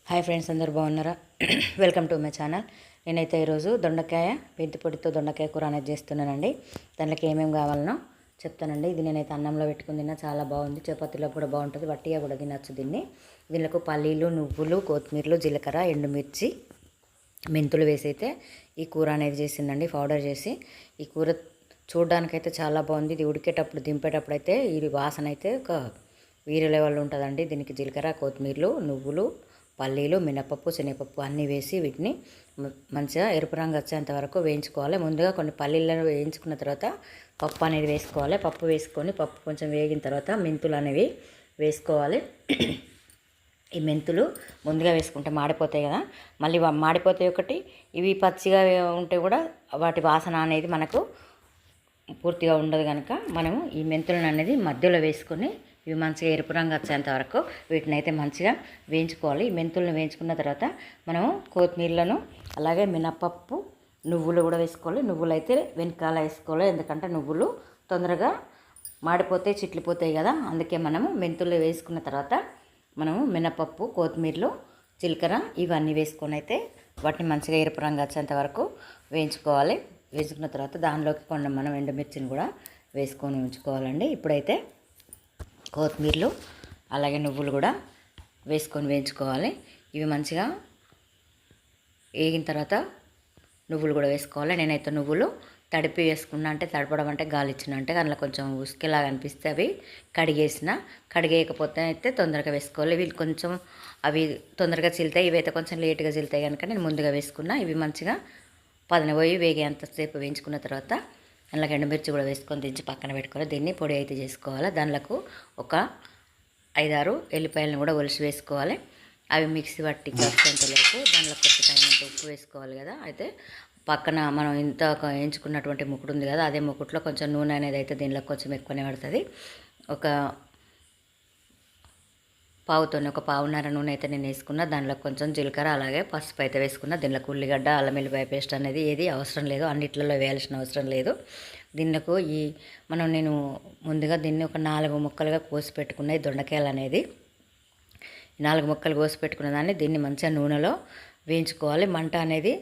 Hi friends, అందరూ బాగున్నారా? Welcome to my channel. నేనైతే ఈరోజు దొండకాయ మెంతి పొడితో దొండకాయ కూర అనేది చేస్తున్నానండి. దాంట్లోకి ఏమేమి కావాలనో చెప్తానండి. ఇది నేనైతే అన్నంలో పెట్టుకుని తిన్నా, చాలా బాగుంది. చపాతీలో కూడా బాగుంటుంది, వట్టిగా కూడా తినచ్చు దీన్ని. దీనిలో పల్లీలు, నువ్వులు, కొత్తిమీరలు, జీలకర్ర, ఎండుమిర్చి, మెంతులు వేసి అయితే ఈ కూర అనేది చేసిందండి, పౌడర్ చేసి. ఈ కూర చూడడానికైతే చాలా బాగుంది. ఇది ఉడికేటప్పుడు దింపేటప్పుడు అయితే ఈ వాసన అయితే ఒక వేరే లెవెల్ ఉంటుందండి. దీనికి జీలకర్ర, కొత్తిమీరలు, నువ్వులు, పల్లీలు, మినపప్పు, శనగపప్పు అన్నీ వేసి వీటిని మంచిగా ఎరుపు రంగు వచ్చేంత వరకు వేయించుకోవాలి. ముందుగా కొన్ని పల్లీలను వేయించుకున్న తర్వాత పప్పు అనేది వేసుకోవాలి. పప్పు వేసుకొని పప్పు కొంచెం వేగిన తర్వాత మెంతులు అనేవి వేసుకోవాలి. ఈ మెంతులు ముందుగా వేసుకుంటే మాడిపోతాయి కదా, మళ్ళీ మాడిపోతాయి ఒకటి. ఇవి పచ్చిగా ఉంటే కూడా వాటి వాసన అనేది మనకు పూర్తిగా ఉండదు కనుక మనము ఈ మెంతులను అనేది మధ్యలో వేసుకొని ఇవి మంచిగా ఎరుపు రంగు వచ్చేంత వరకు వీటిని అయితే మంచిగా వేయించుకోవాలి. ఈ మెంతులను వేయించుకున్న తర్వాత మనము కొత్తిమీరలను అలాగే మినపప్పు, నువ్వులు కూడా వేసుకోవాలి. నువ్వులు అయితే వెనకాల వేసుకోవాలి, ఎందుకంటే నువ్వులు తొందరగా మాడిపోతే చిట్లిపోతాయి కదా. అందుకే మనము మెంతులు వేసుకున్న తర్వాత మనము మినపప్పు, కొత్తిమీరలు, జీలకర్ర ఇవన్నీ వేసుకొని అయితే వాటిని మంచిగా ఎరుపు రంగు వచ్చేంత వరకు వేయించుకోవాలి. వేసుకున్న తర్వాత దానిలోకి కొన్ని మనం ఎండుమిర్చిని కూడా వేసుకొని ఉంచుకోవాలండి. ఇప్పుడైతే కొత్తిమీరలు అలాగే నువ్వులు కూడా వేసుకొని వేయించుకోవాలి. ఇవి మంచిగా వేగిన తర్వాత నువ్వులు కూడా వేసుకోవాలి. నేనైతే నువ్వులు తడిపి వేసుకున్నా, అంటే తడపడం అంటే గాలి ఇచ్చిన అంటే అందులో కొంచెం ఉసుకేలాగా అనిపిస్తే అవి కడిగేయకపోతే అయితే తొందరగా వేసుకోవాలి. వీళ్ళు కొంచెం అవి తొందరగా చిల్తాయి, ఇవైతే కొంచెం లేట్గా చిల్తాయి కనుక నేను ముందుగా వేసుకున్నా. ఇవి మంచిగా పదన పోయి వేగేంతసేపు వేయించుకున్న తర్వాత అందులో ఎండుమిర్చి కూడా వేసుకొని దించి పక్కన పెట్టుకోవాలి. దీన్ని పొడి అయితే చేసుకోవాలి. దానిలకు ఒక 5-6 ఎల్లిపాయలను కూడా ఒలిసి వేసుకోవాలి. అవి మిక్సీ పట్టి వచ్చేంతలోపు దానిలో కొత్త తగినంత ఉప్పు వేసుకోవాలి కదా. అయితే పక్కన మనం ఇంత వేయించుకున్నటువంటి ముకుడు ఉంది కదా, అదే ముకుట్లో కొంచెం నూనె అనేది అయితే దీనిలో కొంచెం ఎక్కువనే పడుతుంది. ఒక పావున్నర నూనె అయితే నేను వేసుకున్నా. దానిలో కొంచెం జీలకర్ర అలాగే పసుపు అయితే వేసుకున్నా. దీనిలోకి ఉల్లిగడ్డ, అల్లం వెల్లిపాయ పేస్ట్ అనేది ఏది అవసరం లేదు, అన్నిట్లలో వేయాల్సిన అవసరం లేదు. దీనిలో నేను ముందుగా దీన్ని ఒక 4 ముక్కలుగా కోసి పెట్టుకున్న ఈ దొండకాయలు అనేది 4 ముక్కలు కోసి పెట్టుకున్న దాన్ని దీన్ని మంచిగా నూనెలో వేయించుకోవాలి. మంట అనేది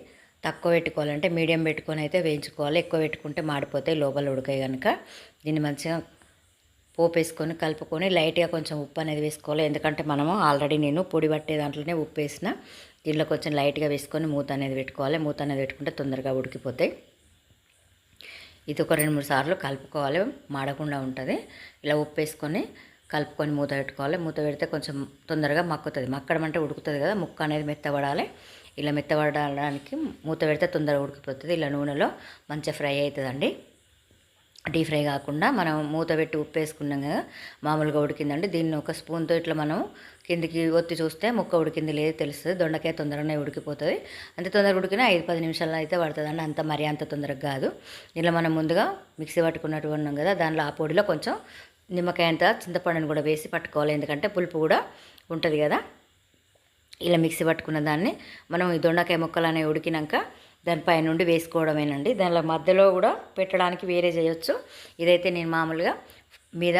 తక్కువ పెట్టుకోవాలి, అంటే మీడియం పెట్టుకొని అయితే వేయించుకోవాలి. ఎక్కువ పెట్టుకుంటే మాడిపోతాయి, లోపల ఉడకాయి కనుక దీన్ని మంచిగా పోపు వేసుకొని కలుపుకొని లైట్గా కొంచెం ఉప్పు అనేది వేసుకోవాలి. ఎందుకంటే మనము ఆల్రెడీ నేను పొడి పట్టే దాంట్లోనే ఉప్పు వేసిన. దీనిలో కొంచెం లైట్గా వేసుకొని మూత అనేది పెట్టుకోవాలి. మూత అనేది పెట్టుకుంటే తొందరగా ఉడికిపోతాయి. ఇది ఒక 2-3 సార్లు కలుపుకోవాలి, మాడకుండా ఉంటుంది. ఇలా ఉప్పు వేసుకొని కలుపుకొని మూత పెట్టుకోవాలి. మూత పెడితే కొంచెం తొందరగా మక్కుతుంది. మక్కడం అంటే ఉడుకుతుంది కదా, ముక్క అనేది మెత్తబడాలి. ఇలా మెత్తబడడానికి మూత పెడితే తొందరగా ఉడికిపోతుంది. ఇలా నూనెలో మంచిగా ఫ్రై అవుతుందండి. డీప్ ఫ్రై కాకుండా మనం మూత పెట్టి ఉప్పు వేసుకున్నాం కదా, మామూలుగా ఉడికిందండి. దీన్ని ఒక స్పూన్తో ఇట్లా మనం కిందికి ఒత్తి చూస్తే ముక్క ఉడికింది లేదు తెలుస్తుంది. దొండకాయ తొందరగానే ఉడికిపోతుంది. అంత తొందరగా ఉడికినా 5-10 నిమిషాల్లో అయితే పడుతుందండి, అంత తొందరగా కాదు. ఇలా మనం ముందుగా మిక్సీ పట్టుకున్నట్టు ఉన్నాం కదా, దానిలో ఆ పొడిలో కొంచెం నిమ్మకాయ అంత చింతపండుని కూడా వేసి పట్టుకోవాలి, ఎందుకంటే పులుపు కూడా ఉంటుంది కదా. ఇలా మిక్సీ పట్టుకున్న దాన్ని మనం ఈ దొండకాయ ముక్కలు అనేవి ఉడికినాక దానిపై నుండి వేసుకోవడమేనండి. దానిలో మధ్యలో కూడా పెట్టడానికి వేరే చేయొచ్చు. ఇదైతే నేను మామూలుగా మీద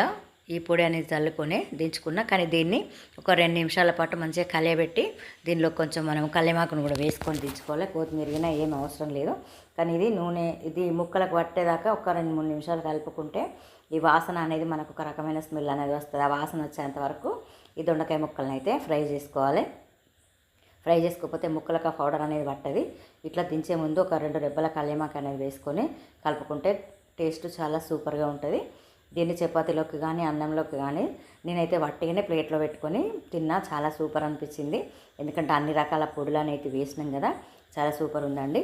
ఈ పొడి అనేది చల్లుకొని దించుకున్నా. కానీ దీన్ని ఒక 2 నిమిషాల పాటు మంచిగా కలియబెట్టి దీనిలో కొంచెం మనం కల్యమాకును కూడా వేసుకొని దించుకోవాలి. కొత్తిమీర ఏం అవసరం లేదు. కానీ ఇది ముక్కలకు పట్టేదాకా ఒక 2-3 నిమిషాలు కలుపుకుంటే ఈ వాసన అనేది మనకు ఒక రకమైన స్మెల్ అనేది వస్తుంది. ఆ వాసన వచ్చేంత వరకు ఈ దొండకాయ ముక్కలను అయితే ఫ్రై చేసుకోవాలి. ఫ్రై చేసుకోకపోతే ముక్కలకు ఆ పౌడర్ అనేది పట్టది. ఇట్లా దించే ముందు ఒక 2 రెబ్బల కల్యమాకు అనేది వేసుకొని కలుపుకుంటే టేస్ట్ చాలా సూపర్గా ఉంటుంది. దీన్ని చపాతీలోకి కానీ అన్నంలోకి కానీ నేనైతే వట్టిగానే ప్లేట్లో పెట్టుకొని తిన్నా, చాలా సూపర్ అనిపించింది. ఎందుకంటే అన్ని రకాల పొడులు అనేది వేసినాం కదా, చాలా సూపర్ ఉందండి.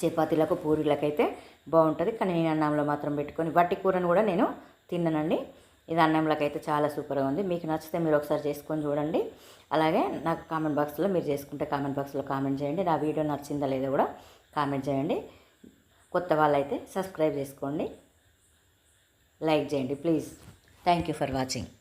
చపాతీలకు, పూరీలకైతే బాగుంటుంది. కానీ నేను అన్నంలో మాత్రం పెట్టుకొని వట్టి కూరను కూడా నేను తిన్నానండి. ఇది అన్నంలోకి అయితే చాలా సూపర్గా ఉంది. మీకు నచ్చితే మీరు ఒకసారి చేసుకొని చూడండి. అలాగే నాకు కామెంట్ బాక్స్లో మీరు చేసుకుంటే కామెంట్ బాక్స్లో కామెంట్ చేయండి. నా వీడియో నచ్చిందా లేదో కూడా కామెంట్ చేయండి. కొత్త వాళ్ళైతే సబ్స్క్రైబ్ చేసుకోండి, లైక్ చేయండి please. Thank you for watching.